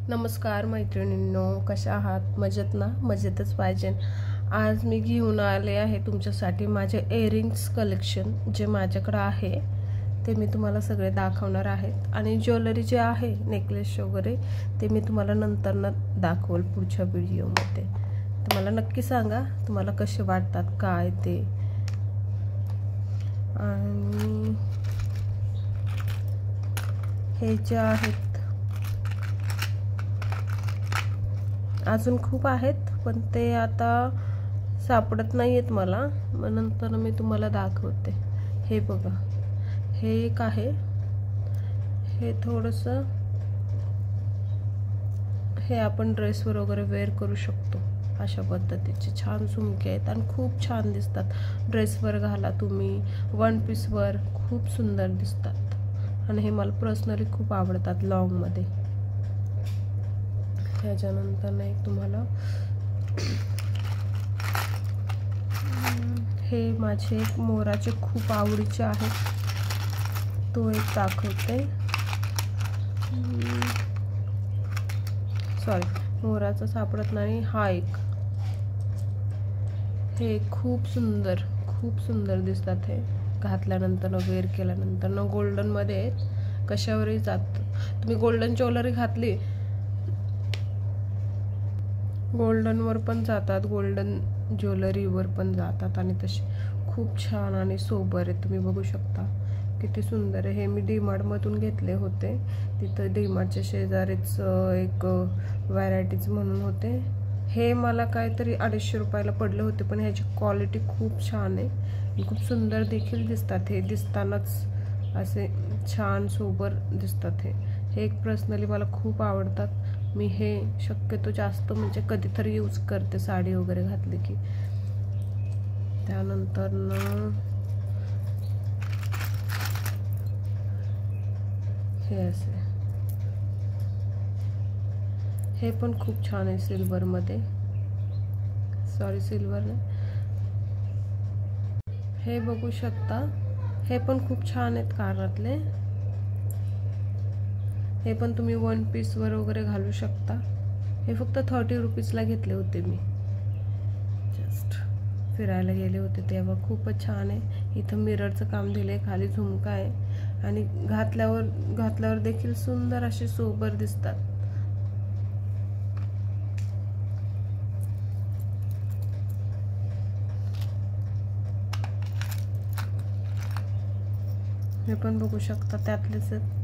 नमस्कार मैत्रिणींनो, कशा आहात? मजेत ना? मजेतच पाहिजे. आज मी घेऊन आले आहे तुमच्यासाठी माझे इयरिंग्स कलेक्शन. जे माझ्याकडे आहे ते मी तुम्हाला सगळे दाखवणार आहेत आणि ज्वेलरी जे आहे नेकलेस वगैरे ते मी तुम्हाला नंतर दाखवेल पुढच्या व्हिडिओमध्ये. तर मला नक्की सांगा तुम्हाला कसे वाटतात काय ते. आणि हे जे आहेत अजून खूप आहेत पण ते आता सापडत नाहीयेत मला, मग नंतर मी तुम्हाला दाखवते. हे बघा, हे एक आहे, हे थोडंसं हे आपण ड्रेसवर वगैरे वेअर करू शकतो. अशा पद्धतीचे छान झुमके आहेत आणि खूप छान दिसतात. ड्रेसवर घाला तुम्ही, वन पीसवर खूप सुंदर दिसतात आणि हे मला पर्सनली खूप आवडतात लॉंगमध्ये. त्याच्यानंतर एक तुम्हाला हे माझे मोराचे खूप आवडीचे आहेत, तो एक दाखवते. सॉरी, मोराचा सापडत नाही. हा एक, हे खूप सुंदर दिसतात. हे घातल्यानंतर वेअर केल्यानंतर गोल्डन मध्ये आहेत. कशावरही जात तुम्ही गोल्डन ज्वेलरी घातली, गोल्डनवर पण जातात, गोल्डन ज्वेलरीवर पण जातात आणि तसे खूप छान आणि सोबर आहे. तुम्ही बघू शकता किती सुंदर आहे. हे मी डीमार्टमधून घेतले होते. तिथं डीमार्टच्या शेजारीच एक व्हरायटीज म्हणून होते. हे मला काहीतरी 250 रुपयाला पडले होते, पण ह्याची क्वालिटी खूप छान आहे आणि खूप सुंदर देखील दिसतात. हे दिसतानाच असे छान सोबर दिसतात. हे एक पर्सनली मला खूप आवडतात. मी हे शक्यतो जास्त म्हणजे कधीतरी यूज करते साडी वगैरे घातली की. त्यानंतर हे असे, हे पण खूप छान आहे सिल्वर मध्ये. सॉरी, सिल्वर नाही, हे बघू शकता. हे पण खूप छान आहेत कानातले. हे पण तुम्ही वन पीसवर वगैरे घालू शकता. हे फक्त 30 रुपीजला घेतले होते मी. जस्ट फिरायला गेले होते तेव्हा. खूपच छान आहे. इथं मिररचं काम दिलंय, खाली झुमका आहे आणि घातल्यावर देखील सुंदर असे सोबर दिसतात. हे पण बघू शकता त्यातलेच आहेत.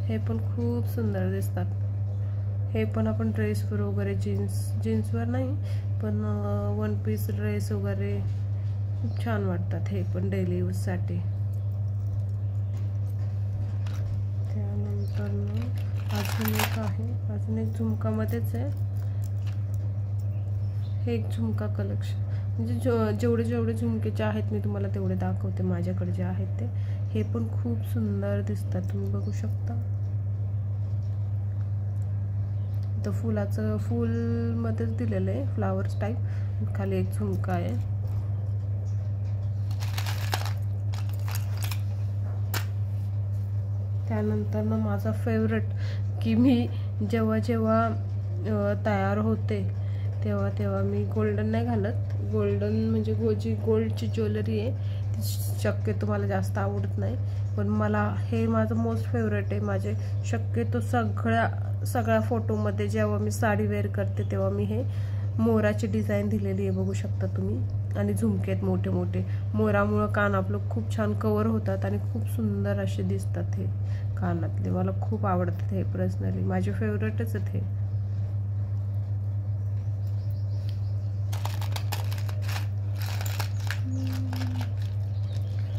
हे पण खूप सुंदर दिसतात. हे पण आपण ड्रेसवर वगैरे, जीन्सवर नाही पण वन पीस ड्रेस वगैरे खूप छान वाटतात. हे पण डेली यूजसाठी. त्यानंतर अजून एक आहे, अजून एक झुमकामध्येच आहे. हे एक झुमका कलेक्शन, म्हणजे जेवढे झुमकेचे आहेत मी तुम्हाला तेवढे दाखवते माझ्याकडे जे आहेत ते. हे पण खूप सुंदर दिसतात, तुम्ही बघू शकता. तर फुलाचं फुल मध्येच दिलेलं आहे, फ्लावर्स टाईप. खाली एक झुमका आहे. त्यानंतर माझा फेवरेट, की मी जेव्हा तयार होते तेव्हा मी गोल्डन नाही घालत. गोल्डन म्हणजे जी गोल्डची ज्वेलरी आहे ती शक्यतो मला जास्त आवडत नाही, पण मला हे माझं मोस्ट फेवरेट आहे. माझे शक्यतो सगळ्या फोटोमध्ये जेव्हा मी साडी वेअर करते तेव्हा मी हे मोराची डिझाईन दिलेली आहे, बघू शकता तुम्ही. आणि झुमके आहेत मोठे मोठे. मोरामुळं कान आपलं खूप छान कव्हर होतात आणि खूप सुंदर असे दिसतात हे कानातले. मला खूप आवडतात हे, पर्सनली माझे फेवरेटच आहेत हे.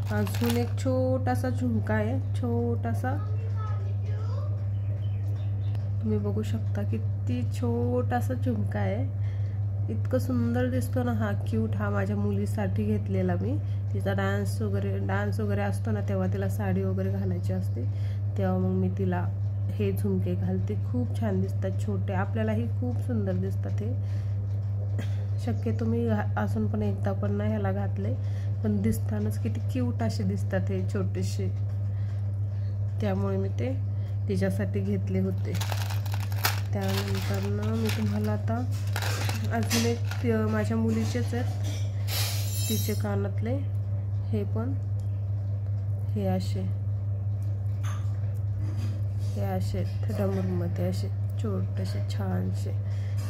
अजून एक छोटासा झुमका आहे, छोटासा. तुम्ही बघू शकता किती छोटासा झुमका आहे. इतकं सुंदर दिसतो ना हा, क्यूट. हा माझ्या मुलीसाठी घेतलेला मी. तिचा डान्स वगैरे असतो ना, तेव्हा तिला साडी वगैरे घालायची असते, तेव्हा मग मी तिला हे झुमके घालते. खूप छान दिसतात, छोटे. आपल्यालाही खूप सुंदर दिसतात हे. शक्यतो मी अजून पण एकदा पण नाही ह्याला घातले, पण दिसतानाच किती क्यूट असे दिसतात हे छोटेसे. त्यामुळे मी ते तिच्यासाठी घेतले होते. त्यानंतर मी तुम्हाला आता अजून एक माझ्या मुलीचेच आहेत तिचे कानातले, हे पण हे असे डमरूमध्ये असे छोटेसे छानसे,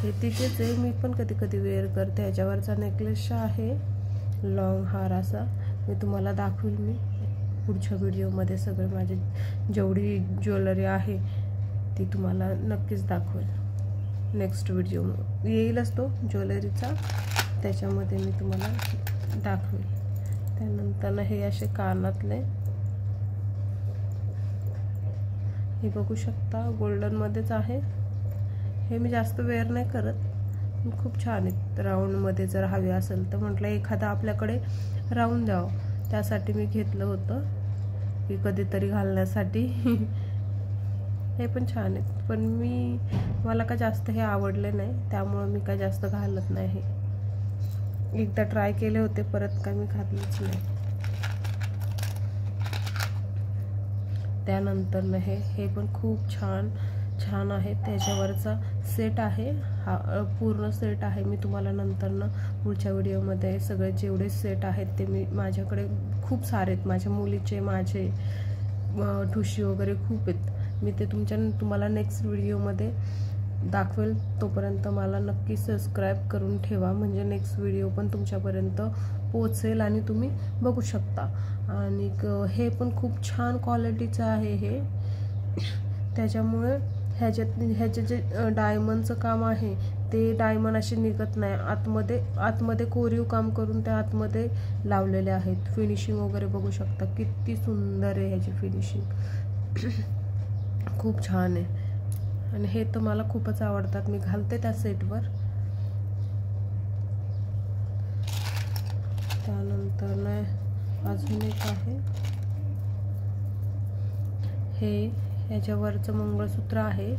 हे तिचेच आहे. मी पण कधी कधी वेअर करते. ह्याच्यावरचा नेकलेस आहे लॉंग हार असा, मी तुम्हाला दाखवेल मी पुढच्या व्हिडिओमध्ये. सगळे माझे जेवढी ज्वेलरी आहे ती तुम्हाला नक्कीच दाखवेल. नेक्स्ट व्हिडिओ येईलच तो ज्वेलरीचा, त्याच्यामध्ये मी तुम्हाला दाखवेल. त्यानंतर हे असे कानातले, हे बघू शकता गोल्डनमध्येच आहे. हे मी जास्त वेअर नाही करत, खूप छान आहेत. राऊंडमध्ये जर हवे असेल तर म्हटलं एखादा आपल्याकडे राऊंड द्यावं, त्यासाठी मी घेतलं होतं की कधीतरी घालण्यासाठी. हे पण छान आहेत, पण मला का जास्त हे आवडले नाही, त्यामुळं मी काय जास्त घालत नाही. एकदा ट्राय केले होते, परत काय मी घातलंच नाही. त्यानंतर हे पण खूप छान आहे. त्याच्यावरचा सेट आहे, हा पूर्ण सेट आहे. मी तुम्हाला नंतर पुढच्या व्हिडिओमध्ये सगळे जेवढे सेट आहेत ते मी, माझ्याकडे खूप सारे आहेत. माझ्या मुलीचे, माझे ठुशी वगैरे खूप आहेत. मी ते तुम्हाला नेक्स्ट व्हिडिओमध्ये दाखवेल. तोपर्यंत मला नक्की सबस्क्राईब करून ठेवा, म्हणजे नेक्स्ट व्हिडिओ पण तुमच्यापर्यंत पोहोचेल आणि तुम्ही बघू शकता. आणि हे पण खूप छान क्वालिटीचं आहे हे, त्याच्यामुळे ह्याचे जे डायमंडचं काम आहे ते डायमंड असे निघत नाही. आतमध्ये कोरीव काम करून त्या आतमध्ये लावलेले आहेत. फिनिशिंग वगैरे बघू शकता किती सुंदर आहे ह्याची फिनिशिंग, खूप छान आहे. आणि हे तर मला खूपच आवडतात, मी घालते त्या सेटवर. त्यानंतर अजून एक आहे, हे ह्याच्यावरचं मंगळसूत्र आहे,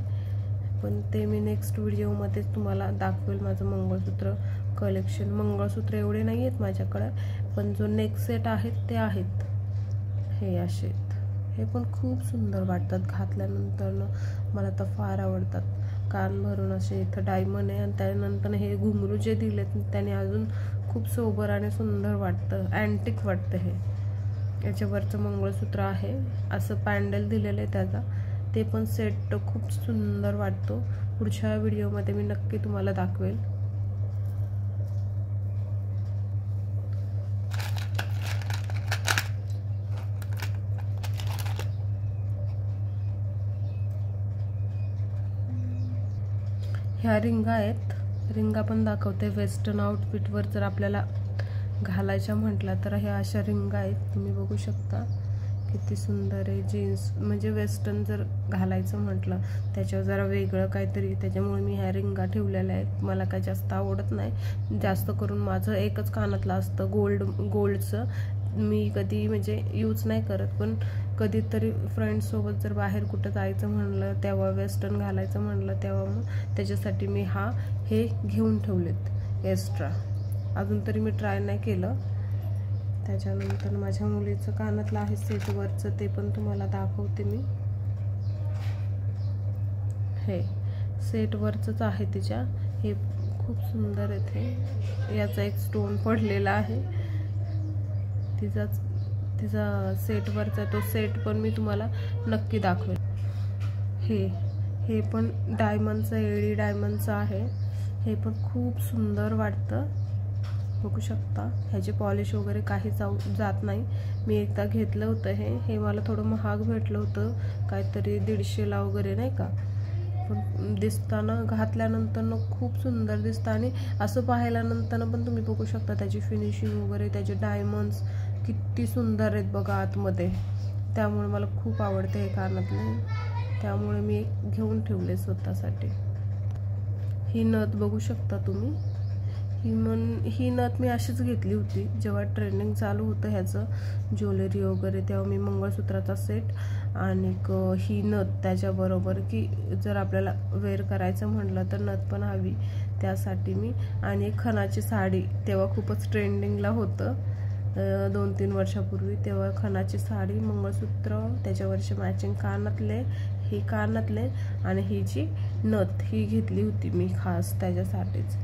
पण ते मी नेक्स्ट व्हिडिओमध्ये तुम्हाला दाखवेल. माझं मंगळसूत्र कलेक्शन, मंगळसूत्र एवढे नाही आहेत माझ्याकडे, पण जो नेक सेट आहेत ते आहेत. हे असे, हे पण खूप सुंदर वाटतात घातल्यानंतर, मला तर फार आवडतात. कान भरून असे इथं डायमंड आहे, आणि त्यानंतर हे घुंगरू जे दिलेत त्याने अजून खूप सोबर आणि सुंदर वाटतं, अँटिक वाटतं. हे याच्यावरचं मंगळसूत्र आहे, असं पॅन्डल दिलेलं आहे त्याचा, ते पण सेट खूप सुंदर वाटतो. पुढच्या व्हिडिओमध्ये मी नक्की तुम्हाला दाखवेल. ह्या रिंगा आहेत, रिंगा पण दाखवते. वेस्टर्न आउटफिटवर जर आपल्याला घालायच्या म्हटलं तर ह्या अशा रिंगा आहेत, तुम्ही बघू शकता किती सुंदर आहे. जीन्स म्हणजे वेस्टर्न जर घालायचं म्हटलं त्याच्यावर जरा वेगळं काहीतरी, त्याच्यामुळे मी ह्या रिंगा ठेवलेल्या आहेत. मला काय जास्त आवडत नाही, जास्त करून माझं एकच कानातलं असतं गोल्डचं. मी कधी म्हणजे यूज नाही करत, पण कधीतरी फ्रेंड्ससोबत जर बाहेर कुठं जायचं म्हणलं तेव्हा, वेस्टर्न घालायचं म्हणलं तेव्हा, मग त्याच्यासाठी मी हे घेऊन ठेवलेत एक्स्ट्रा. अजून तरी मी ट्राय नाही केलं. त्याच्यानंतर माझ्या मुलीचं कानातलं आहे सेटवरचं, ते पण तुम्हाला दाखवते मी. हे सेटवरचंच आहे तिच्या, हे खूप सुंदर आहे. ते याचा एक स्टोन पडलेला आहे, तिचा सेटवरचा तो सेट पण मी तुम्हाला नक्की दाखवेल. हे पण डायमंडचं, एडी डायमंडचं आहे. हे पण खूप सुंदर वाटतं, बघू शकता. ह्याचे पॉलिश वगैरे काही जात नाही. मी एकदा घेतलं होतं हे मला थोडं महाग भेटलं होतं, काहीतरी 150ला वगैरे नाही का, पण दिसताना घातल्यानंतर खूप सुंदर दिसतं. आणि असं पाहिल्यानंतर पण तुम्ही बघू शकता त्याची फिनिशिंग वगैरे, त्याचे डायमंड्स किती सुंदर आहेत बघा आतमध्ये. त्यामुळे मला खूप आवडते हे कानातले, त्यामुळे मी घेऊन ठेवले स्वतःसाठी. ही नथ बघू शकता तुम्ही, ही नथ मी अशीच घेतली होती जेव्हा ट्रेंडिंग चालू होतं ह्याचं ज्वेलरी वगैरे, तेव्हा मी मंगळसूत्राचा सेट आणि ही नथ त्याच्याबरोबर, की जर आपल्याला वेअर करायचं म्हटलं तर नथ पण हवी, त्यासाठी मी. आणि खणाची साडी तेव्हा खूपच ट्रेंडिंगला होतं 2-3 वर्षापूर्वी, तेव्हा खणाची साडी, मंगळसूत्र, त्याच्यावरचे मॅचिंग कानातले, ही कानातले आणि ही जी नथ ही घेतली होती मी खास त्याच्यासाठीच.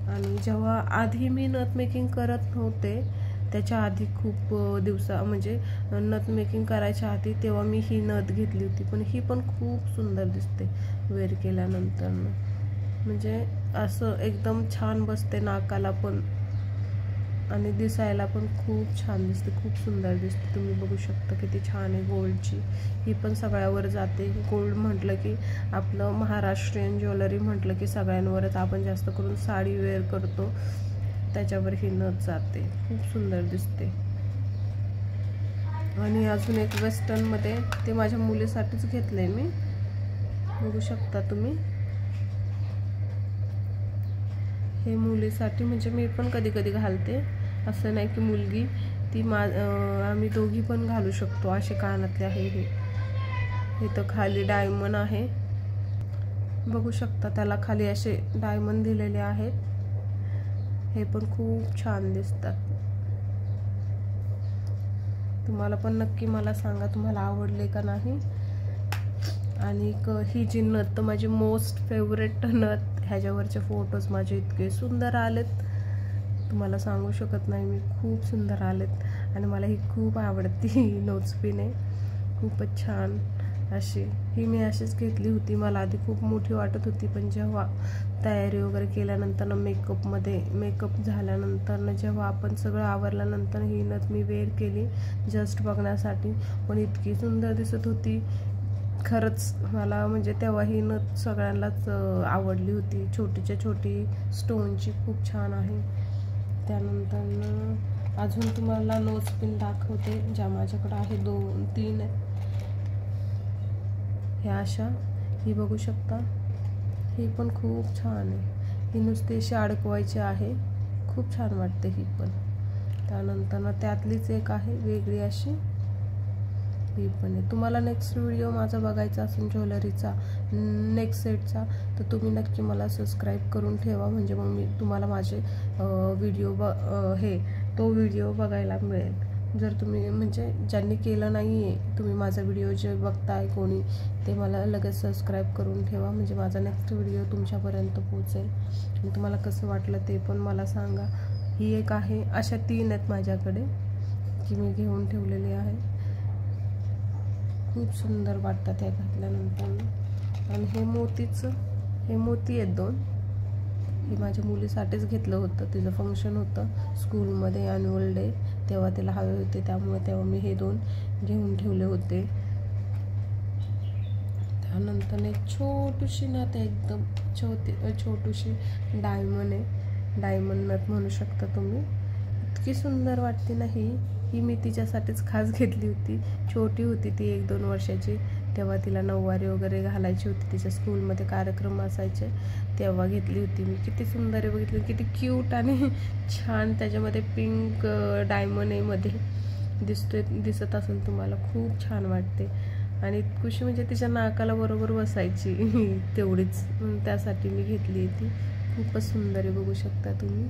आणि जेव्हा आधी मी नथ मेकिंग करत नव्हते, त्याच्या आधी खूप म्हणजे नथ मेकिंग करायच्या आधी, तेव्हा मी ही नथ घेतली होती. पण ही पण खूप सुंदर दिसते वेअर केल्यानंतर, म्हणजे असं एकदम छान बसते नाकाला पण आणि दिसायला पण खूप छान दिसते, खूप सुंदर दिसते. तुम्ही बघू शकता किती छान आहे गोल्डची. ही पण सगळ्यावर जाते. गोल्ड म्हटलं की आपलं महाराष्ट्रीयन ज्वेलरी म्हटलं की सगळ्यांवरच, आपण जास्त करून साडी वेअर करतो त्याच्यावर ही नथ जाते, खूप सुंदर दिसते. आणि अजून एक वेस्टर्नमध्ये, ते माझ्या मुलीसाठीच घेतलंय मी, बघू शकता तुम्ही. हे मुलीसाठी, म्हणजे मी पण कधी कधी घालते, असं नाही की मुलगी ती आम्ही दोघी पण घालू शकतो. असे कानातले आहे हे. इथं खाली डायमंड आहे, बघू शकता. त्याला खाली असे डायमंड दिलेले आहेत. हे पण खूप छान दिसतात. तुम्हाला पण नक्की मला सांगा तुम्हाला आवडले का नाही. आणि ही जी नथ, माझी मोस्ट फेवरेट नथ, ह्याच्यावरचे फोटोज माझे इतके सुंदर आलेत, तुम्हाला सांगू शकत नाही मी. खूप सुंदर आलेत आणि मला ही खूप आवडती. ही नोजपिन आहे, खूपच छान अशी. ही मी अशीच घेतली होती. मला आधी खूप मोठी वाटत होती, पण जेव्हा तयारी वगैरे केल्यानंतर, मेकअप झाल्यानंतर, जेव्हा आपण सगळं आवरल्यानंतर ही नथ मी वेअर केली जस्ट बघण्यासाठी, पण इतकी सुंदर दिसत होती खरंच. मला म्हणजे तेव्हा ही नथ सगळ्यांनाच आवडली होती. छोटीच्या छोटी स्टोनची, खूप छान आहे. त्यानंतर अजून तुम्हाला नोजपिन दाखवते, ज्या माझ्याकडे आहे 2-3 आहेत. ह्या अशा, ही बघू शकता. ही पण खूप छान आहे. ही नुसती अशी अडकवायची आहे, खूप छान वाटते ही पण. त्यानंतर त्यातलीच एक आहे वेगळी अशी, ही पण आहे. तुम्हाला नेक्स्ट व्हिडिओ माझा बघायचा असेल ज्वेलरीचा, नेक्स्ट सेटचा, तर तुम्ही नक्की मला सबस्क्राईब करून ठेवा, म्हणजे मग मी तुम्हाला माझे व्हिडिओ तो व्हिडिओ बघायला मिळेल. जर तुम्ही म्हणजे ज्यांनी केलं नाही आहे, तुम्ही माझा व्हिडिओ जे बघताय कोणी, ते मला लगेच सबस्क्राईब करून ठेवा, म्हणजे माझा नेक्स्ट व्हिडिओ तुमच्यापर्यंत पोहोचेल. आणि तुम्हाला कसं वाटलं ते पण मला सांगा. ही एक आहे. अशा 3 आहेत माझ्याकडे की मी घेऊन ठेवलेली आहे. खूप सुंदर वाटतात ह्या घातल्यानंतर. आणि हे मोती आहेत 2. हे माझ्या मुलीसाठीच घेतलं होतं. तिचं फंक्शन होतं स्कूलमध्ये, ॲन्युअल डे, तेव्हा तिला हवे होते, त्यामुळे तेव्हा मी हे 2 घेऊन ठेवले होते. त्यानंतर एक छोटीशी नथ आहे, एकदम छोटीशी डायमंड आहे, डायमंड नथ म्हणू शकता तुम्ही. इतकी सुंदर वाटते ना ही मी तिच्यासाठीच खास घेतली होती. छोटी होती ती, 1-2 वर्षाची, तेव्हा तिला नऊवारी वगैरे घालायची होती. तिच्या स्कूलमध्ये कार्यक्रम असायचे तेव्हा घेतली होती मी. किती सुंदर आहे, बघितली किती क्यूट आणि छान. त्याच्यामध्ये पिंक डायमंड आहे मध्ये, दिसत असेल तुम्हाला, खूप छान वाटते. आणि खुशी म्हणजे तिच्या नाकाला बरोबर बसायची तेवढीच, त्यासाठी मी घेतली ती. खूपच सुंदर आहे, बघू शकता तुम्ही.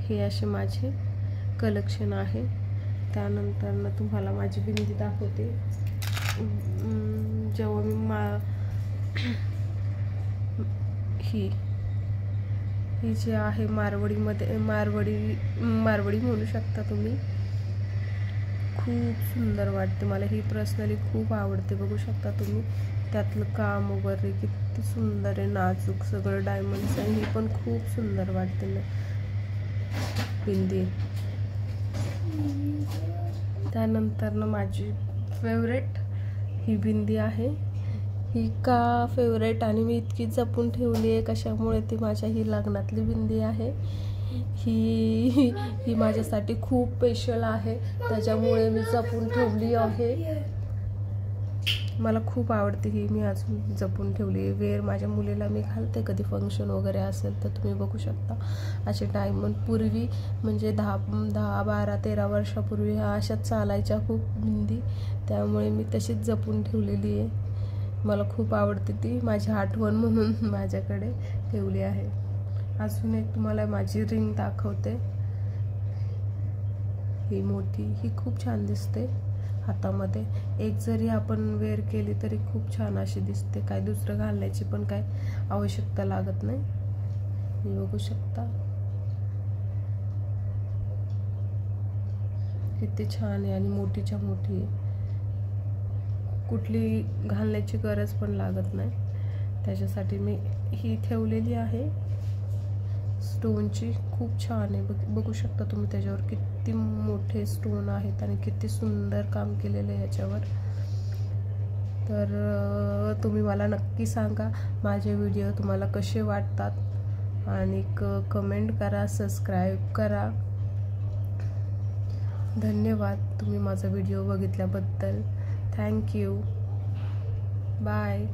हे असे माझे कलेक्शन आहे. त्यानंतर तुम्हाला माझी बिंदी दाखवते. जेव्हा मी ही जी आहे मारवडी म्हणू शकता तुम्ही, खूप सुंदर वाटते मला ही. पर्सनली खूप आवडते, बघू शकता तुम्ही. त्यातलं काम वगैरे किती सुंदर आहे, नाजूक सगळं डायमंड्स आहे. ही पण खूप सुंदर वाटते ना बिंदी. त्यानंतर माझी फेवरेट ही बिंदी आहे. ही का फेवरेट आणि मी इतकी जपून ठेवली आहे कशामुळे, ती माझ्या ही लग्नातली बिंदी आहे. ही माझ्यासाठी खूप स्पेशल आहे, त्याच्यामुळे मी जपून ठेवली आहे. मला खूप आवडते ही, मी अजून जपून ठेवली. वेअर माझ्या मुलीला मी घालते कधी फंक्शन वगैरे असेल तर. तुम्ही बघू शकता असे डायमंड. पूर्वी म्हणजे 10-12-13 वर्षापूर्वी अशाच चालायच्या खूप बिंदी, त्यामुळे मी तशीच जपून ठेवलेली आहे. मला खूप आवडते ती, माझी आठवण म्हणून माझ्याकडे ठेवली आहे. अजून एक तुम्हाला माझी रिंग दाखवते. ही मोठी, ही खूप छान दिसते. हातामध्ये. एक जरी आपण वेअर केली तरी खूप छान अशी दिसते, काय दुसरं घालण्याची पण काय आवश्यकता लागत नाही. हे बघू शकता किती छान आहे आणि मोठीच्या मोठी आहे. कुठली घालण्याची गरज पण लागत नाही. त्याच्यासाठी मी ही ठेवलेली आहे स्टोनची. खूप छान आहे, बघू शकता तुम्ही त्याच्यावर किती मोठे स्टोन आहेत आणि किती सुंदर काम केलेलं आहे याच्यावर. तर तुम्ही मला नक्की सांगा माझे व्हिडिओ तुम्हाला कसे वाटतात आणि कमेंट करा, सबस्क्राईब करा. धन्यवाद तुम्ही माझा व्हिडिओ बघितल्याबद्दल. थँक्यू. बाय.